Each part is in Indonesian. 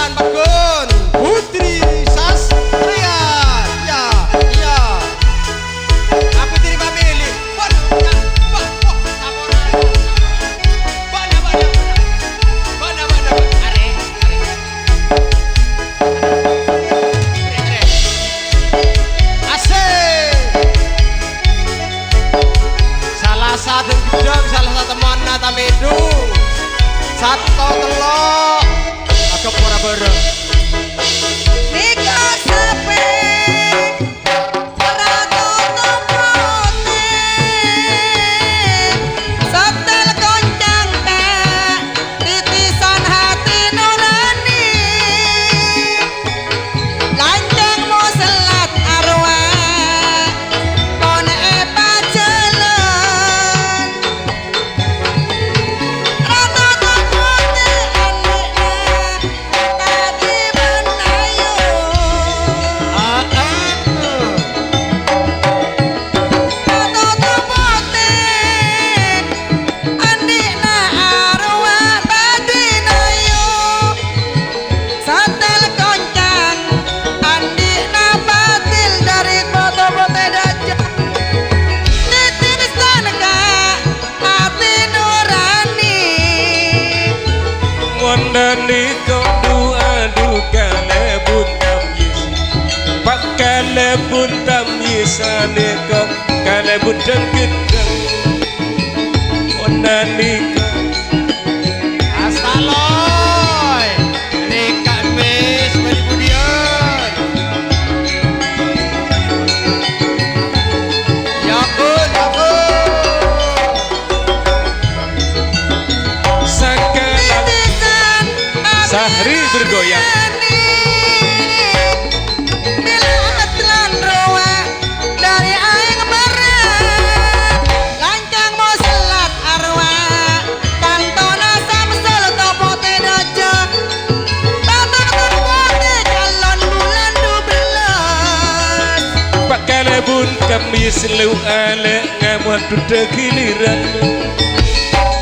Gun Pak Gun Putri Sastria. Ya ya aku terima milih. Waduh ya wah mana are asik salah satu gedang salah satu mana tamedu satu telok agak pura bareng Niko sepi ratu tupote setel goncang kek titisan hati nurani lancengmu selat arwah kone pacelen ratu tupote tadi benayu ratu tupote andina arwah badinayu satel koncang andina batil dari foto-foto dajah titisan kak hati nurani Wandani kodu adu kale buntam yis Pak kale buntam yis ane kok kale buntam gedeng Wandani Astaloy Nika Mis Bali Budian Ya kun sakalan titisan Sahri bergoyang bila atlan roa dari aing merah lancang mau selat arwah kantona samsul topote dojo batak terpote calon bulan 12 Pak kale buntam yis lu ale ngamuan duda giliran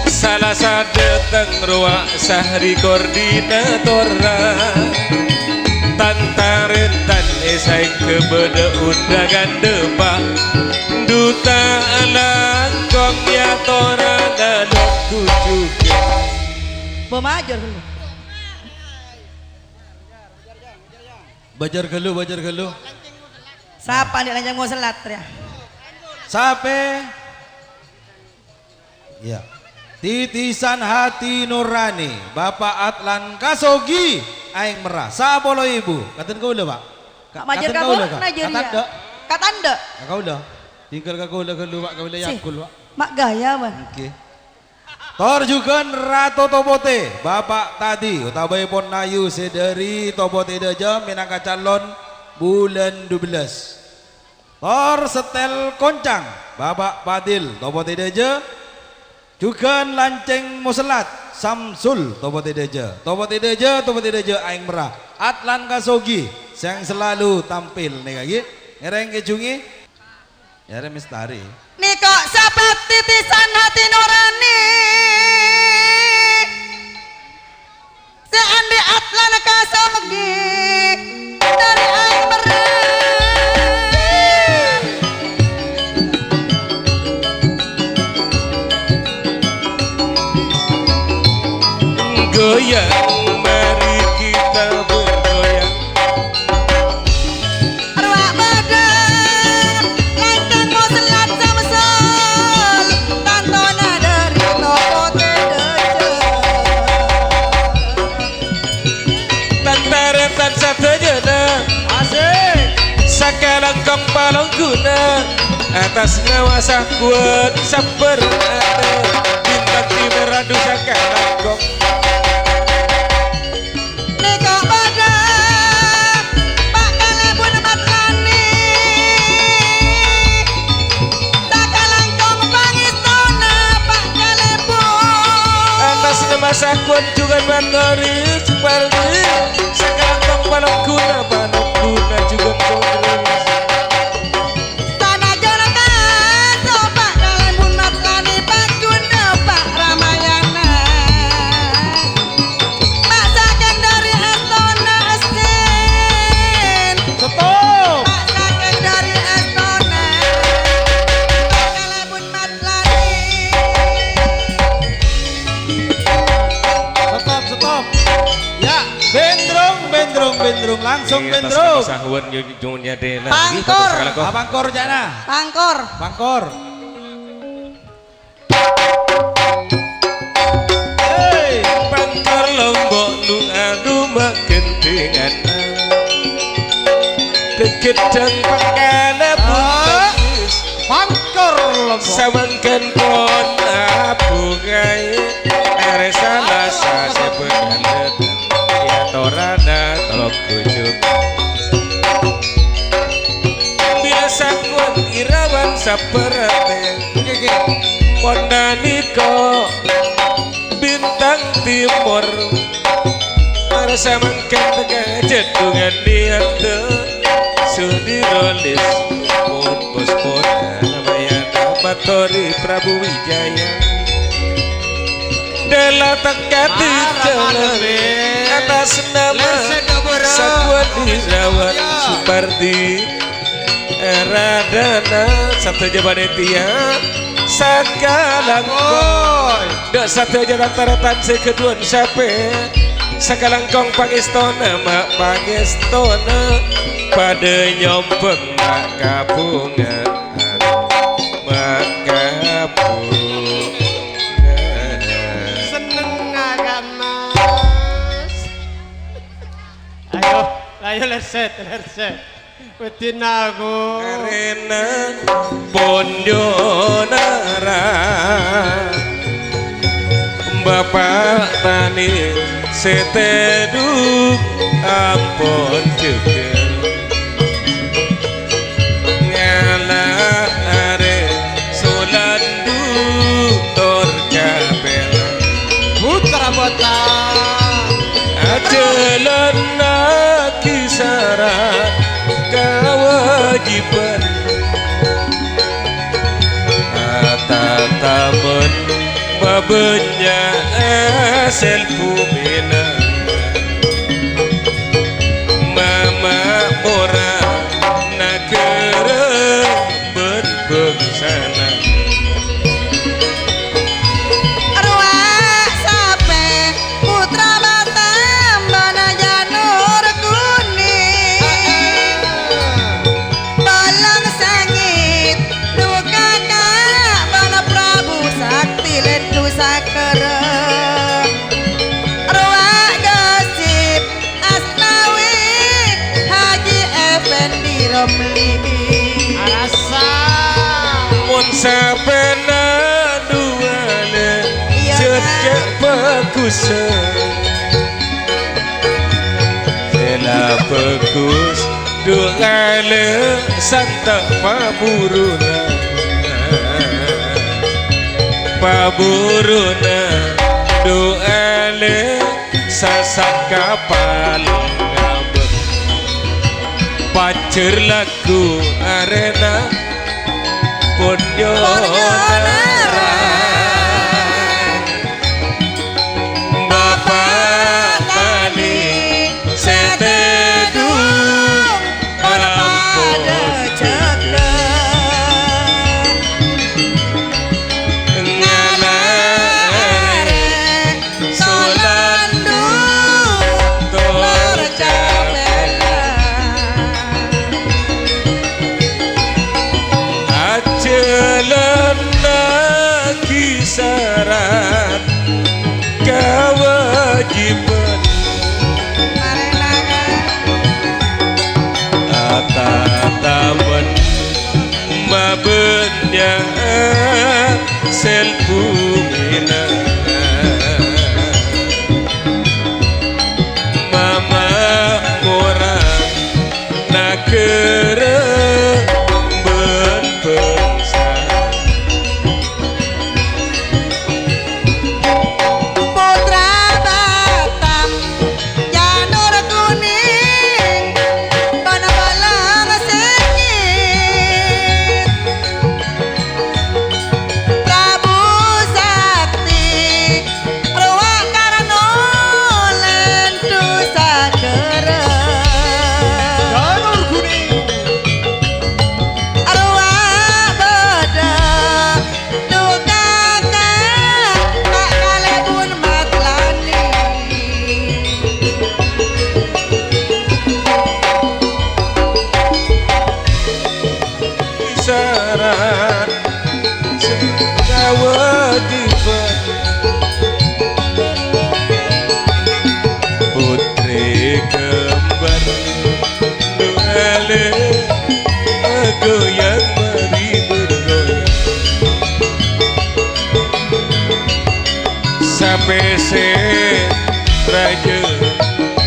salah sadeteng ruak Sahri koordinatora tantarentan esai kebeda undangan depak duta langkong ya tora dadok kujuke Bemajor dulu Bajar gelu siapa nih lancang mau selat ya Sape Ya titisan hati nurani Bapak Atlan Kasogi aing merah sabolo ibu katen kau Pak Kak Majer Katen kamu kaula, Kak? Nigeria Katanda katanda kau dah tinggal kau dah gelu Pak kau dah yakul Pak mak gaya ban oke Tor juga Ratu Topote Bapak tadi utabai pon nayu sedari Topote deja minangka calon bulan 12 Tor setel koncang Bapak Padil Topote deja juga lanceng muselat Samsul Topote deja aing merah Atlan Kasogi yang selalu tampil nih kaki ngereng kecungi ya mistari Niko sahabat titisan hati nurani seandi Atlan Kasogi dari aing merah goyang mari kita bergoyang arwah badan lancang mau selat samsul tantona dari topote dejo tantaretan satunya asik sakalang kong palong guna atas ngawasa kuat sabar ada bintang timur adu sakalang kong Niko badan Pak Kalebun Matlani Sakalangkong pangistona Pak Kalebun atas masa kuat juga mandori seperti sakalang kong palong guna juga kong Tanah Jonaka So Pak Kalebun Matlani Pak Guna Pak Ramayana Pak Sakeng dari Estona Bendrung langsung Di atas Bendrung. Sahwan junya dena. Pangkor. Pangkor jana. Pangkor. Pangkor. Hey. Pangkor Lombok nu adu makentingan. Kedang pangkala putus. Pangkor Lombok. Samangkan pon apungai. Are salah sebenarnya. Ya torana tolong kucuk. Biasa kuat irawan saperate. Mondaniko bintang timur. Rasa mangkat tengah jedungan niat sudirolis pun pospon Ramayana Matori Prabu Wijaya Dela tekati jalan atas nama Sakuan Irawan Supardi Radana Sabtu Jabanetia Sakalangkong dak satu jalan taratan sekeduan sape Sakalangkong pangistona mak pangistona pada nyompeng mak kabungan mak kabungan seneng agak mas ayo lerset Wetin aku Karena Bondonara Bapak tani seteduk ampun juga Ngalah are solandu tor capela putra bota Ajalan kisaran kewajiban Tataman babenya asal pumina Mama mora nakere berbengsana Arwah sape putra Batam bana janur kuning Balang sangit duka kak bana Prabu Sakti lendu sakere Arwah gosip Asnawi Haji Effendi Romli arasa Mun sapena duale cekek bagus Sela bagus duale santa paburuna Paburuna duale sasak kapal ngabek Pacer lagu arena Bondonara Bapak tani seteduk ampun Ngalare solandu tor capela Ajalan kisaran kewajiban Tataman mabenya selpumina Mama mora nakere berpengsa Putra Batam janur kuning bana balang sengit Prabu Sakti ruang karno lendu sakere janur kuning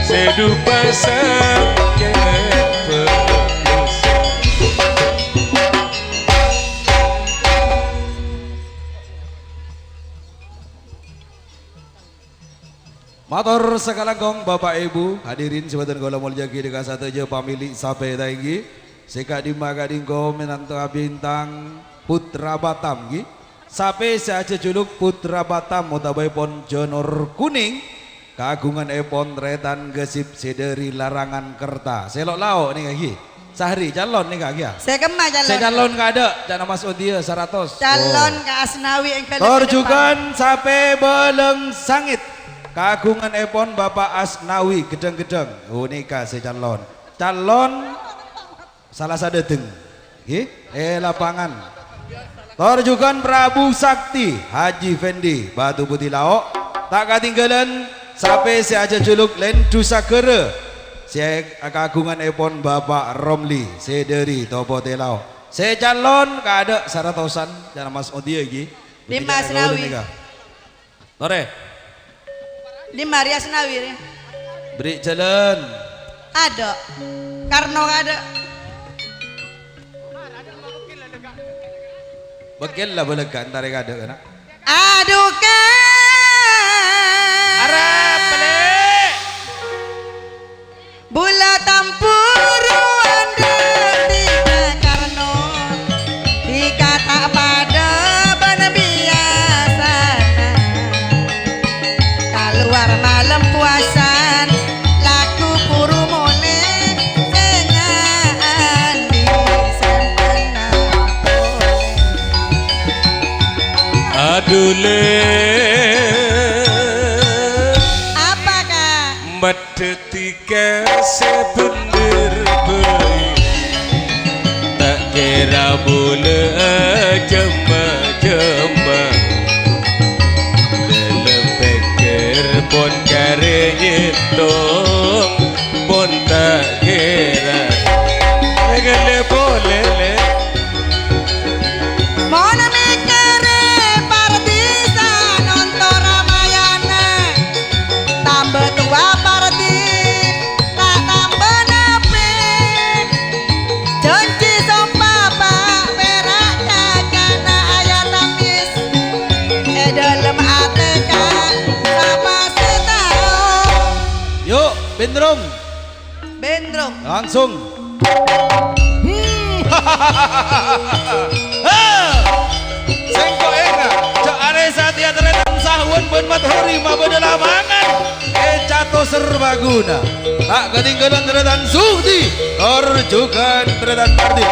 sedu pasang Matur sekalangkong Bapak Ibu hadirin sebatan kula mulya dengan satu je pamilik sampai tinggi sekak di magadingko menantu bintang Putra Batam gi sampai saja juluk Putra Batam utabai pon jonor kuning kagungan epon retan gesip sederi larangan kerta selok lauk nih kaki sehari calon nih kaki ya Saya kemah calon. saya calon kada jangan Mas Odia 100 Calon ke Asnawi yang Torjukan sampai beleng sangit kagungan epon Bapak Asnawi gedeng-gedeng unika saya calon salah sadedeng lapangan Torjukan Prabu Sakti Haji Fendi Batu Putih Laok tak ketinggalan sampai saya aja juluk Lendu Sakere saya kagungan epon Bapak Romli Sederi Topo Telau saya calon kada saratosan jangan Mas Odia lagi di Mas Asnawi Tore di Maria Asnawi beri jalan ada Karno ada Bagel lah boleh kan tarik ada kan aduh kan Arab balik Bula tampuruan detika Karno dikata pada bana biasa keluar malam puasan laku puru mole dengan di sempena adule apakah matetika sebener baik tak kira boleh jema-jema dalam pikir pun karenya tong pun tak kira legale boleh le Mona mikere partisan nonton Ramayana tambah tua parti tak tambah nape janji sompa pak perak kakana ayat nangis dalam ATK sama setahun yuk bendrong bendrong langsung Sengko enggak cok are satia teretan sahun pun mathori mabada lamangan cato serbaguna tak ketinggalan teretan suhdi Torjukan teretan parti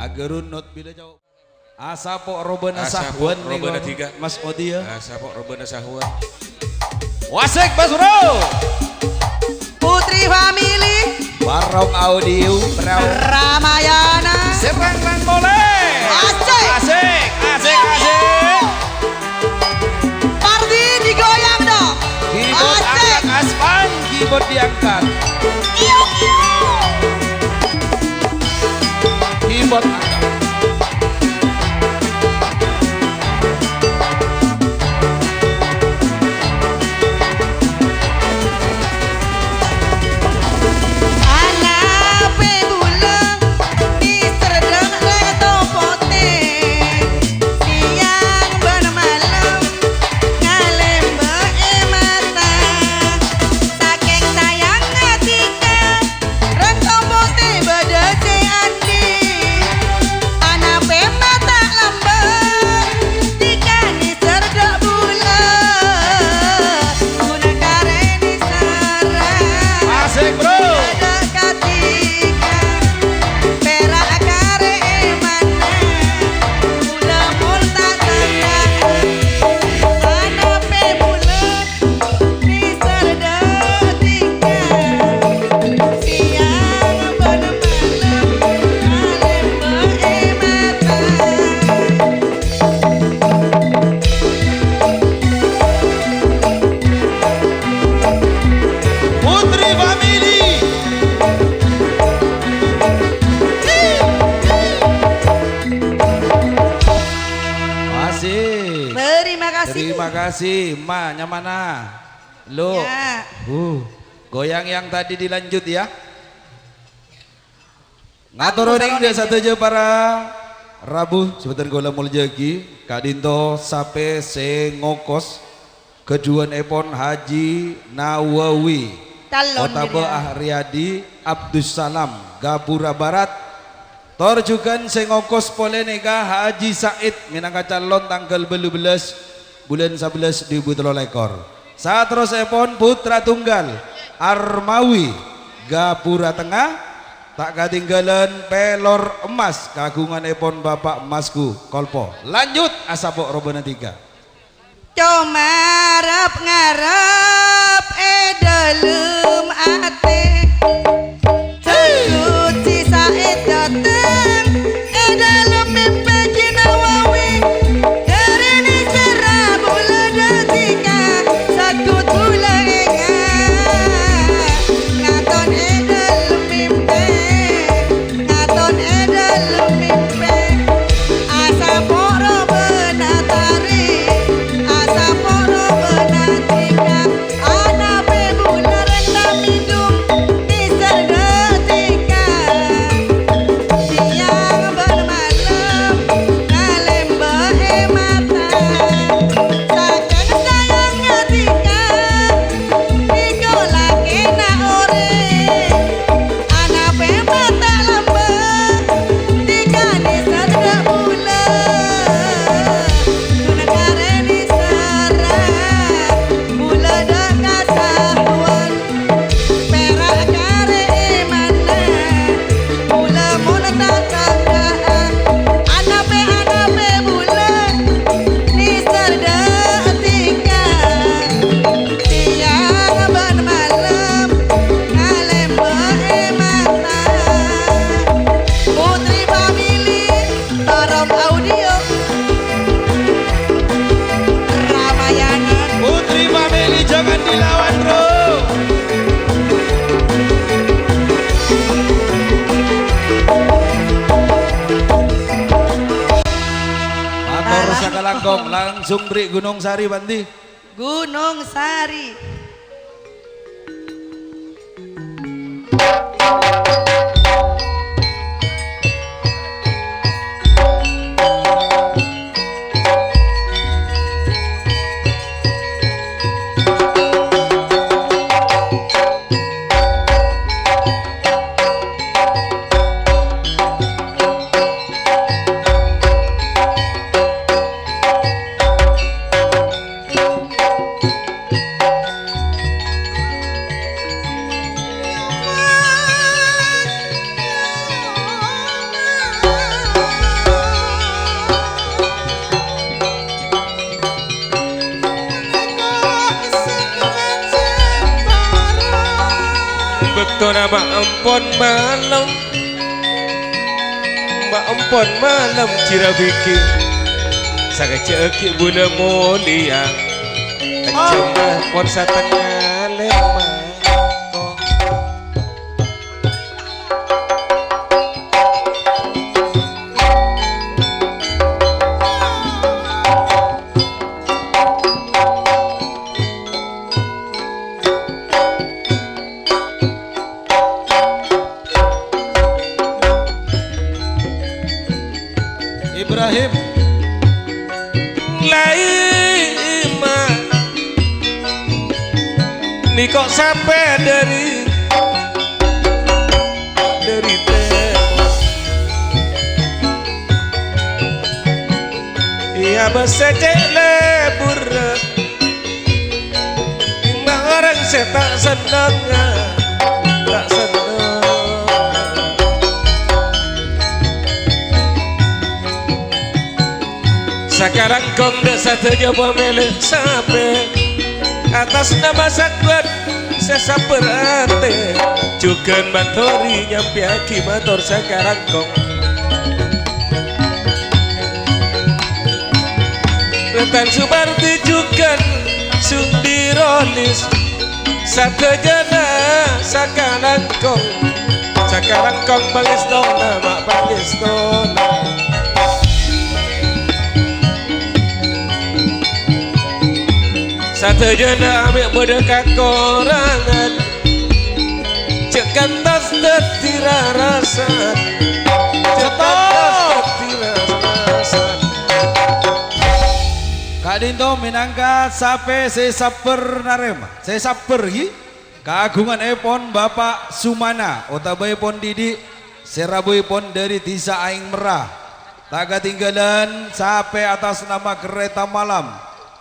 Agarun not bila jauh asapok robena sahwan robena tiga Mas Odia asapok robena sahwan wasek Basuro Putri Family Barong Audio Ramayana serang bang boleh asik asik asik asik party digoyang dong keyboard asik angkat aspan keyboard diangkat iu iu keyboard angkat anape bula di serdang leto pote siang ben malam ngalembe mata saking kasih. Ma, mana? Lo. Ya. Goyang yang tadi dilanjut ya. Ngatur ring dia satu aja para Rabu sebentar gola muljagi Kak Dinto sampai sengokos kejuan epon Haji Nawawi Otabe Ahriyadi Abdus Salam Gapura Barat torjukan sengokos polenega Haji Said minangka calon tanggal 12 bulan 11 2003 saat terus epon putra tunggal Armawi Gapura Tengah tak ketinggalan pelor emas kagungan epon Bapak Masku Kolpo lanjut asapok robana 3 comarap ngarap dalam ate Cuci Said datang dalam mimpi Nawawi dari ini cerah bulan detika satu tulang ngaton dalam mimpi ngaton dalam mimpi asa poro benatari asa poro benatika anak bebula rendam hidung di sergetika siang bermalam ngalem mata saking sayangnya tika tiga lagi na ore anak mata lambang tika di serge bula tunegare di serang bula dekat sahuan perak kare mana bula mula tak tanggaan anape bula di serge tika siang bermalam ngalem mata Putri Family Torong Audio Ramayana Putri Family jangan dilawan bro Mator Sakalangkong langsung beri Gunung Sari Bandi Gunung Sari betul Mbak Empon malam Mbak Empon malam cirabiki sakaceki buna mulia kecemah pon satengah lemah Ibrahim Laima ini kok sampai dari tembok iya besecek lebur timbang orang saya tak senang tak senang sekarang kong desa terjawab melek sampai atas nama sakit sesa berate juga batori nyampe aki motor sekarang kong retan subarti juga sundirolis satu jana sekarang kong bangis dona mak bangis dona Satu jana ambil berdekat korangan Cekantas tetira rasan Cekantas tetira rasan Kak Dinto minangka sape sesaper narema sesaper gi kagungan epon Bapak Sumana otabai pon Didi serabui pon dari Tisa Aing Merah tak ketinggalan sape atas nama kereta malam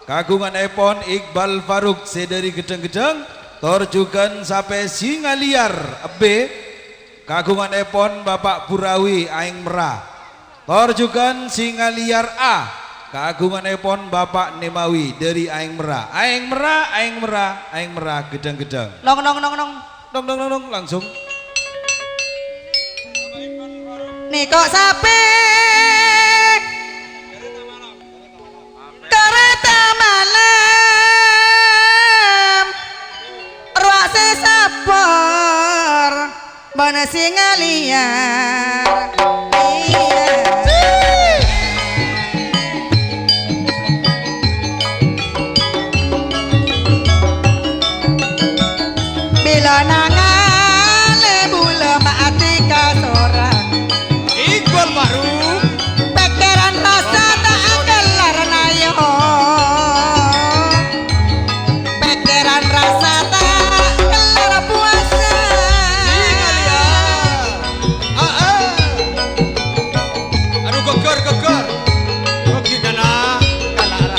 kagungan epon Iqbal Faruk sedari gedeng-gedeng torjukan sape singa liar B kagungan epon Bapak Burawi Aing Merah torjukan singa liar A kagungan epon Bapak Nemawi dari Aing Merah. Aing Merah, Aing Merah, Aing Merah, gedang-gedang. Long nong nong nong. Dong langsung. Nih kok sape kereta malam ruak sesapor mana singa liar. Nangan bula mati kasoran Iqbal Faruk pikiran rasa tak kelar nayo pikiran rasa tak kelar puasa aduh gegor Oke kana kalara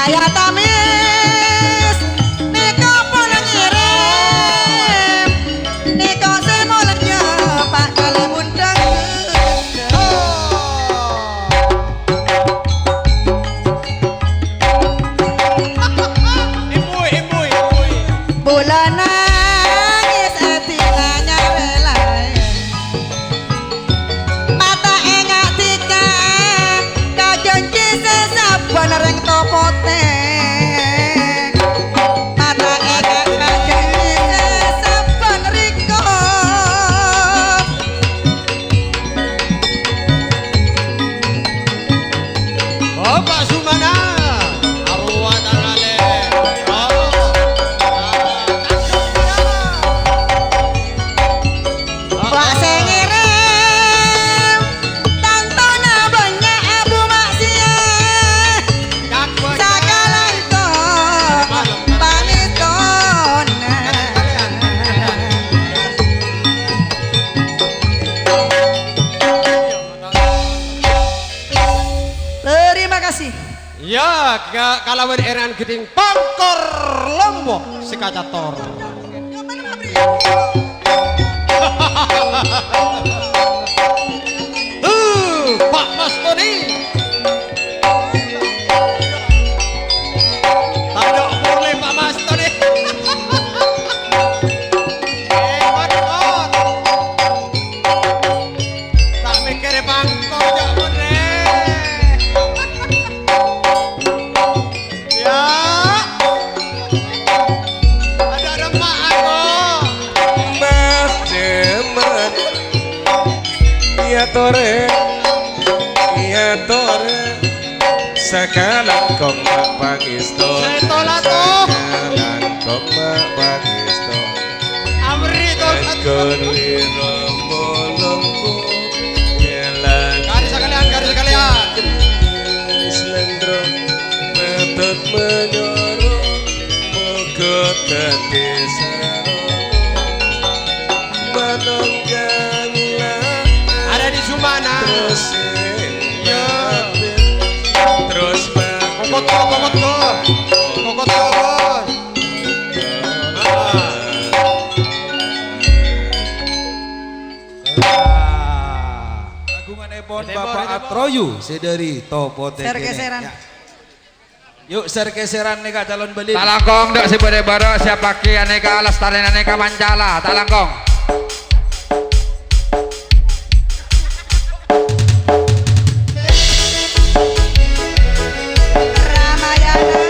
ayah tamis niko pulang ngirim niko semolanya pak kali mundang Imui bulan nangis etilanya relai mata engak tika kajanji sesaban reng topote mata engak kajanji sesaban riko Bapak Sumana arwah tangale Wak sengirim tantona banyak abu maksiat sakalanto panitona terima kasih ya kalawan eran geding pangkor lombok sekacator Pak Mas Tony tidak boleh Pak Mas Tony tak mikir pangkor tidak boleh ya ada remak aku Mas Jeman Iya tore Sakalang kong mapangisto Setolato Sakalang kong mapangisto Amri tolato Kunwi rombolongku Nyelang Garis sekalian Islendro Metut menyoro Mogot dadi saro Manongganlah ada di Sumana Terus ya Terus kokot bos Kagungan epon Bapak Atroyu sedari Topote. Sergeseran. Ya. Yuk sergeseran nih Kak calon beli. Talangkong dok si bade baro siapa ki aneka lestari aneka mancala talangkong. Ramayana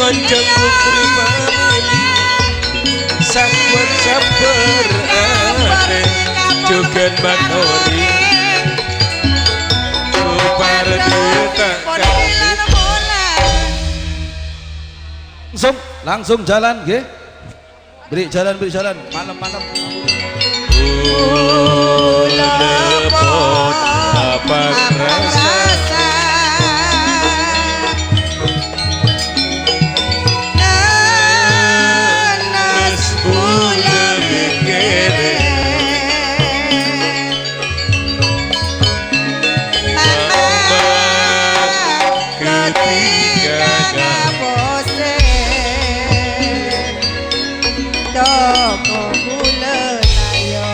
Kanjeng putri famili sakuat sabar ate Jugan Bathori Supardita langsung jalan nggih. Beri jalan malam-malam. Lepot apa rasa nanas bulan dikere ketika kapose toko bulan ayo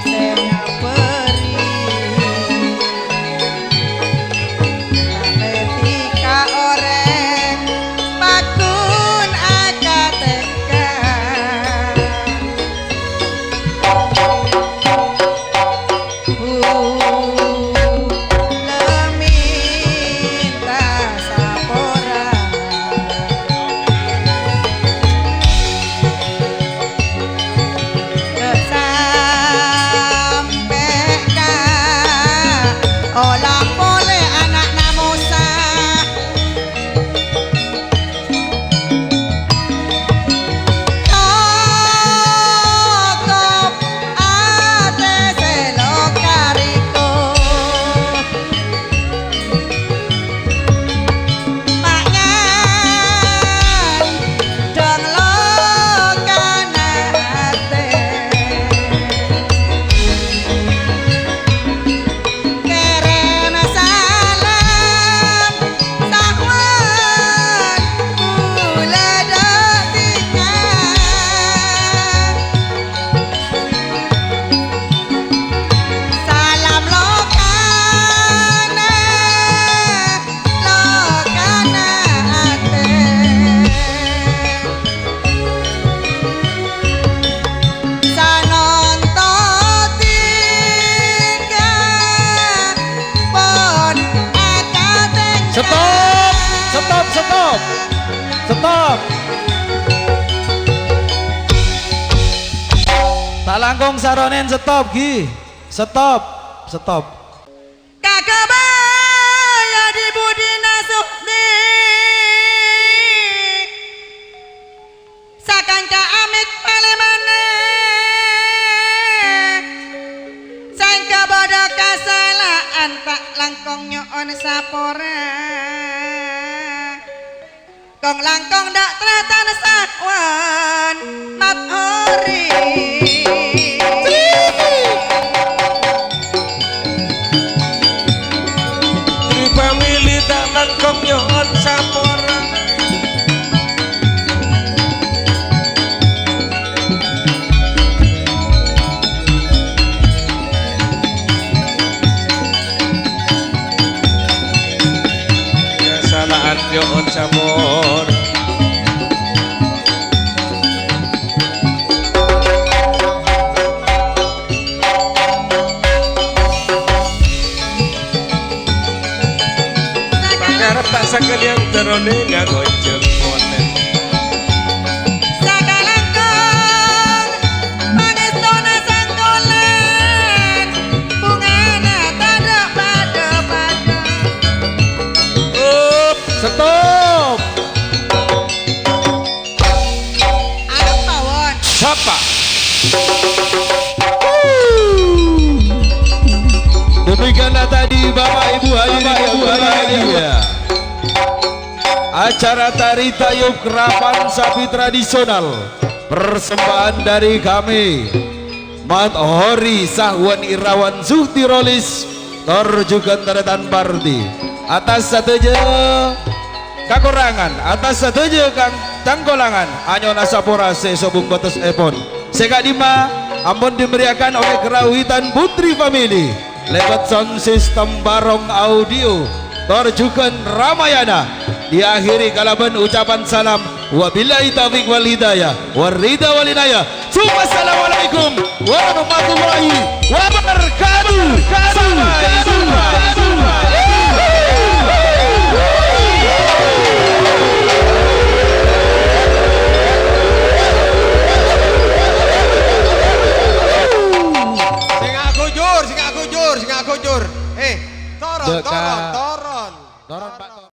sena peri ketika oreng pakun akateka leminta sapora sampai ka olah boleh anak namusa tokop ate selokariko pangan dong lokana ate kerem salam sahwan kula dotika salam lokana ate sanonto tiga pon akateng Stop. Tak langkung saronen stop Gi. Stop. kakabaya di budina sukti sakangka amit palemane sangka bodo kasalaan tak langkong nyoon sapora kong langkong dak teratan sakwan mat ori Putri famili tak langkong nyoon sapora kesalahan nyoon sapor Pangarap tak sakal yang terone ngagojeng monen sakalangkong pangestona sanggolan bungana tada pada Stop. apa won Siapa? Demikianlah tadi Bapak Ibu hadirin berbahagia. Acara tari tayub kerapan sapi tradisional persembahan dari kami Mat Hori Sahwan Irawan Zuhti Rolis Torjukan Teretan Parti atas sateja kakurangan atas sateja kang tanggolangan anyona sapora sesobung batas epon sekadima ampun dimeriakan oleh Kerawitan Putri Famili lewat sound system Barong Audio Torjukan Ramayana diakhiri kalaban ucapan salam wabillahi taufiq wal hidayah warida wal inayah. Assalamualaikum warahmatullahi wabarakatuh. Sampai jumpa. kujur, singa kujur. Turun, Dekat. turun, turun. Turun Pak.